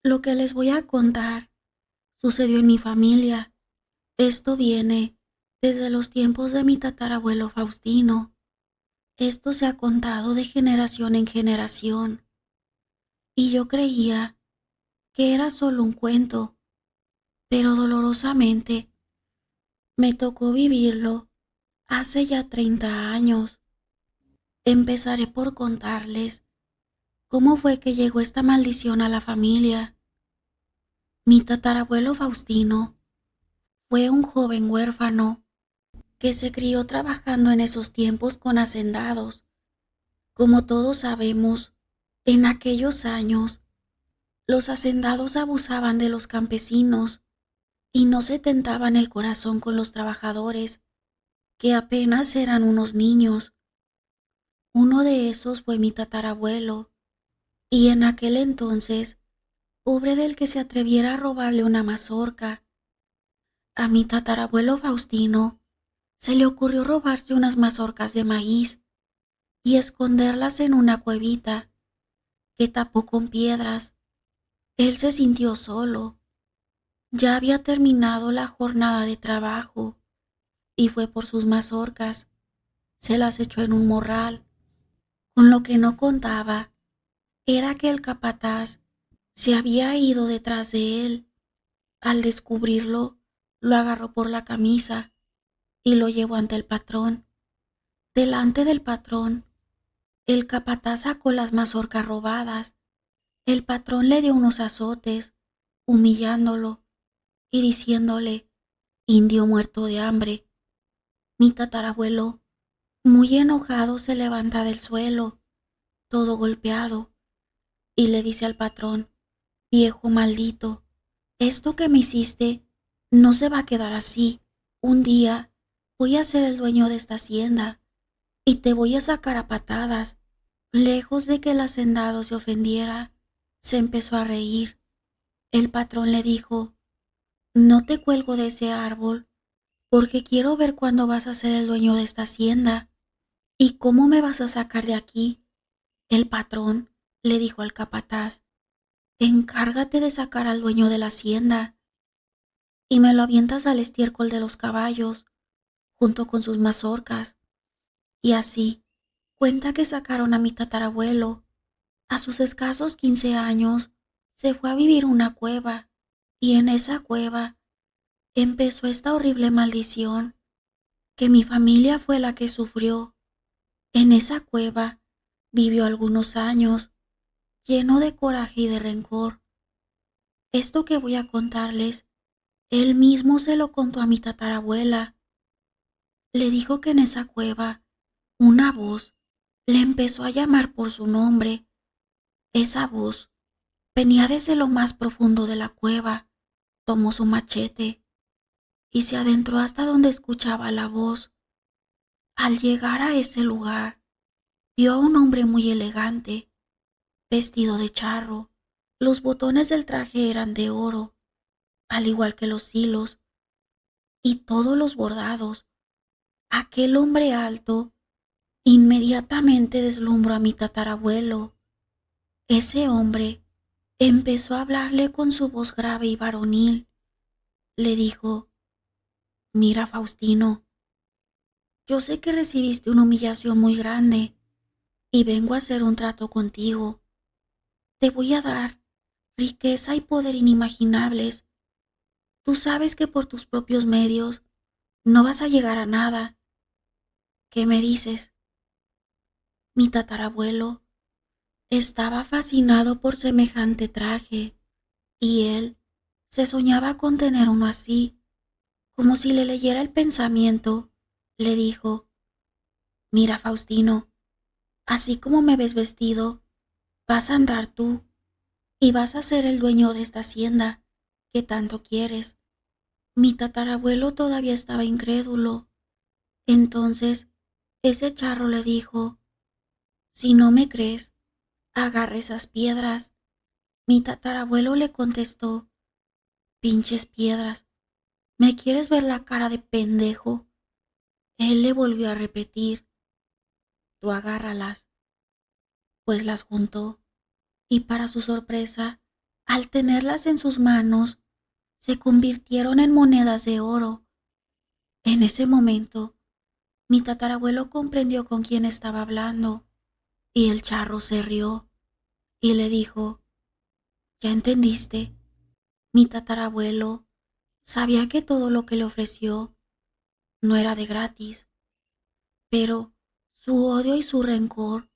Lo que les voy a contar sucedió en mi familia. Esto viene desde los tiempos de mi tatarabuelo Faustino. Esto se ha contado de generación en generación y yo creía que era solo un cuento, pero dolorosamente me tocó vivirlo hace ya 30 años. Empezaré por contarles cómo fue que llegó esta maldición a la familia. Mi tatarabuelo Faustino fue un joven huérfano que se crió trabajando en esos tiempos con hacendados. Como todos sabemos, en aquellos años los hacendados abusaban de los campesinos y no se tentaban el corazón con los trabajadores, que apenas eran unos niños. Uno de esos fue mi tatarabuelo, y en aquel entonces, pobre del que se atreviera a robarle una mazorca. A mi tatarabuelo Faustino se le ocurrió robarse unas mazorcas de maíz y esconderlas en una cuevita que tapó con piedras. Él se sintió solo. Ya había terminado la jornada de trabajo y fue por sus mazorcas. Se las echó en un morral. Con lo que no contaba era que el capataz se había ido detrás de él. Al descubrirlo, lo agarró por la camisa y lo llevó ante el patrón. Delante del patrón, el capataz sacó las mazorcas robadas. El patrón le dio unos azotes, humillándolo y diciéndole: indio muerto de hambre. Mi tatarabuelo, muy enojado, se levanta del suelo, todo golpeado, y le dice al patrón: viejo maldito, esto que me hiciste no se va a quedar así. Un día voy a ser el dueño de esta hacienda y te voy a sacar a patadas. Lejos de que el hacendado se ofendiera, se empezó a reír. El patrón le dijo: no te cuelgo de ese árbol, porque quiero ver cuándo vas a ser el dueño de esta hacienda. ¿Y cómo me vas a sacar de aquí? El patrón le dijo al capataz: encárgate de sacar al dueño de la hacienda y me lo avientas al estiércol de los caballos, junto con sus mazorcas. Y así cuenta que sacaron a mi tatarabuelo. A sus escasos 15 años se fue a vivir a una cueva, y en esa cueva empezó esta horrible maldición que mi familia fue la que sufrió. En esa cueva vivió algunos años, lleno de coraje y de rencor. Esto que voy a contarles, él mismo se lo contó a mi tatarabuela. Le dijo que en esa cueva una voz le empezó a llamar por su nombre. Esa voz venía desde lo más profundo de la cueva. Tomó su machete y se adentró hasta donde escuchaba la voz. Al llegar a ese lugar, vio a un hombre muy elegante, vestido de charro. Los botones del traje eran de oro, al igual que los hilos y todos los bordados. Aquel hombre alto inmediatamente deslumbró a mi tatarabuelo. Ese hombre empezó a hablarle con su voz grave y varonil. Le dijo: mira, Faustino, yo sé que recibiste una humillación muy grande y vengo a hacer un trato contigo. Te voy a dar riqueza y poder inimaginables. Tú sabes que por tus propios medios no vas a llegar a nada. ¿Qué me dices? Mi tatarabuelo estaba fascinado por semejante traje y él se soñaba con tener uno así. Como si le leyera el pensamiento, le dijo: mira, Faustino, así como me ves vestido, vas a andar tú y vas a ser el dueño de esta hacienda que tanto quieres. Mi tatarabuelo todavía estaba incrédulo. Entonces ese charro le dijo: si no me crees, agarra esas piedras. Mi tatarabuelo le contestó: pinches piedras, ¿me quieres ver la cara de pendejo? Él le volvió a repetir: tú agárralas. Pues las juntó y para su sorpresa Al tenerlas en sus manos, se convirtieron en monedas de oro. En ese momento, mi tatarabuelo comprendió con quién estaba hablando, y el charro se rió y le dijo: ¿Ya entendiste? Mi tatarabuelo sabía que todo lo que le ofreció no era de gratis, pero su odio y su rencor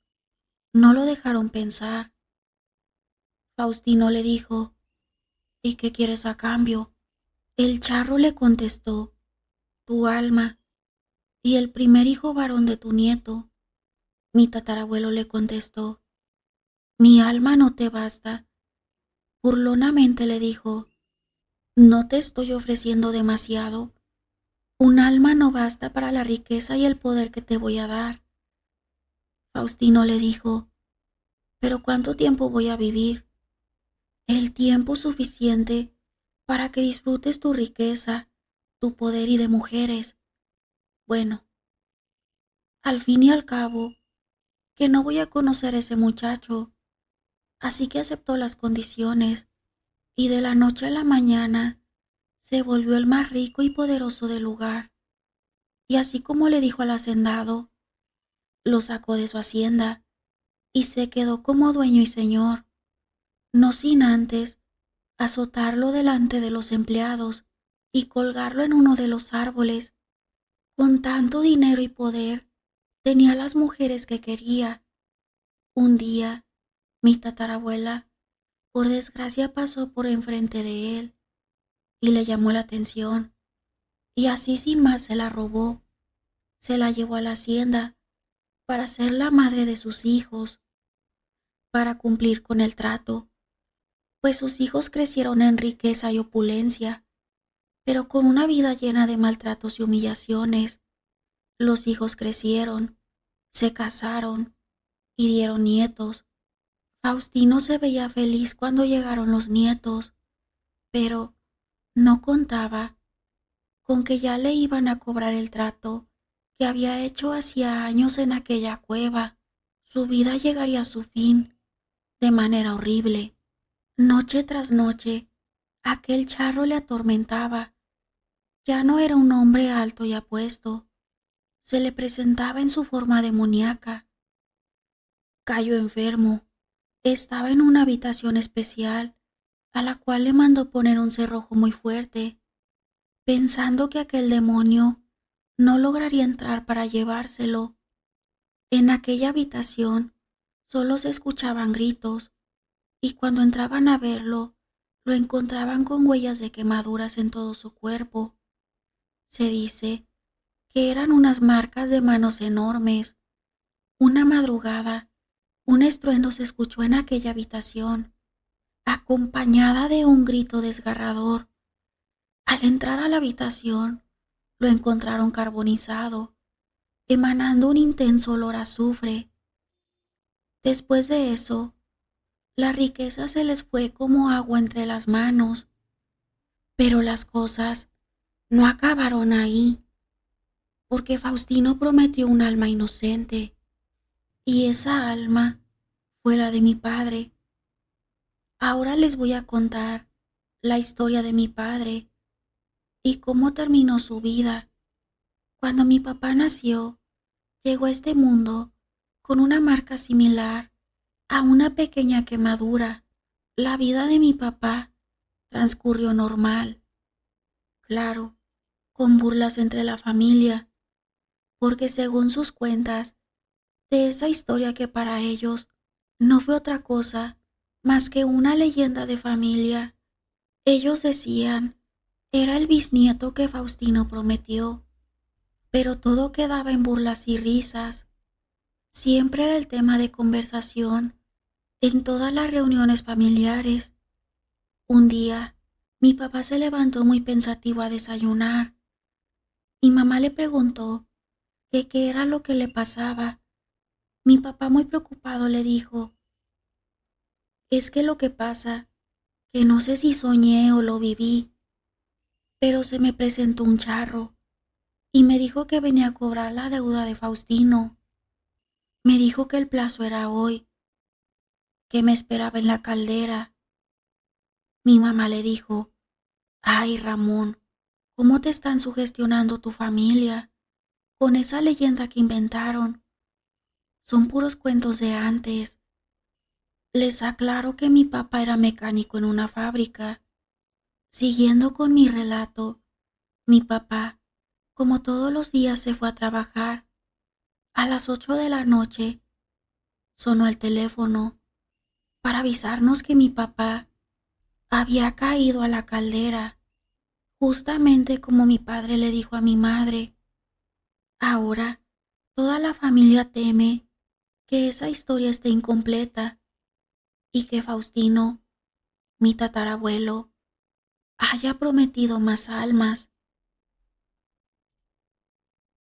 no lo dejaron pensar. Faustino le dijo: ¿Y qué quieres a cambio? El charro le contestó: tu alma y el primer hijo varón de tu nieto. Mi tatarabuelo le contestó: mi alma no te basta. Burlonamente le dijo: no te estoy ofreciendo demasiado. Un alma no basta para la riqueza y el poder que te voy a dar. Faustino le dijo: ¿pero cuánto tiempo voy a vivir? El tiempo suficiente para que disfrutes tu riqueza, tu poder y de mujeres. Bueno, al fin y al cabo, que no voy a conocer a ese muchacho. Así que aceptó las condiciones y de la noche a la mañana se volvió el más rico y poderoso del lugar. Y así como le dijo al hacendado, lo sacó de su hacienda y se quedó como dueño y señor, no sin antes azotarlo delante de los empleados y colgarlo en uno de los árboles. Con tanto dinero y poder, tenía las mujeres que quería. Un día, mi tatarabuela, por desgracia, pasó por enfrente de él y le llamó la atención, y así sin más se la robó. Se la llevó a la hacienda para ser la madre de sus hijos, para cumplir con el trato, pues sus hijos crecieron en riqueza y opulencia, pero con una vida llena de maltratos y humillaciones. Los hijos crecieron, se casaron y dieron nietos. Faustino se veía feliz cuando llegaron los nietos, pero no contaba con que ya le iban a cobrar el trato que había hecho hacía años en aquella cueva. Su vida llegaría a su fin de manera horrible. Noche tras noche, aquel charro le atormentaba. Ya no era un hombre alto y apuesto, se le presentaba en su forma demoníaca. Cayó enfermo, estaba en una habitación especial, a la cual le mandó poner un cerrojo muy fuerte, pensando que aquel demonio no lograría entrar para llevárselo. En aquella habitación solo se escuchaban gritos, y cuando entraban a verlo, lo encontraban con huellas de quemaduras en todo su cuerpo. Se dice que eran unas marcas de manos enormes. Una madrugada, un estruendo se escuchó en aquella habitación, acompañada de un grito desgarrador. Al entrar a la habitación, lo encontraron carbonizado, emanando un intenso olor a azufre. Después de eso, la riqueza se les fue como agua entre las manos, pero las cosas no acabaron ahí, porque Faustino prometió un alma inocente, y esa alma fue la de mi padre. Ahora les voy a contar la historia de mi padre y cómo terminó su vida. Cuando mi papá nació, llegó a este mundo con una marca similar a una pequeña quemadura. La vida de mi papá transcurrió normal, claro, con burlas entre la familia, porque según sus cuentas, de esa historia que para ellos no fue otra cosa más que una leyenda de familia, ellos decían era el bisnieto que Faustino prometió, pero todo quedaba en burlas y risas. Siempre era el tema de conversación en todas las reuniones familiares. Un día, mi papá se levantó muy pensativo a desayunar. Mi mamá le preguntó que qué era lo que le pasaba. Mi papá, muy preocupado, le dijo: es que lo que pasa, que no sé si soñé o lo viví, pero se me presentó un charro y me dijo que venía a cobrar la deuda de Faustino. Me dijo que el plazo era hoy, que me esperaba en la caldera. Mi mamá le dijo: ay, Ramón, ¿cómo te están sugestionando tu familia con esa leyenda que inventaron? Son puros cuentos de antes. Les aclaro que mi papá era mecánico en una fábrica. Siguiendo con mi relato, mi papá, como todos los días, se fue a trabajar. A las 8 de la noche sonó el teléfono para avisarnos que mi papá había caído a la caldera, justamente como mi padre le dijo a mi madre. Ahora toda la familia teme que esa historia esté incompleta y que Faustino, mi tatarabuelo, haya prometido más almas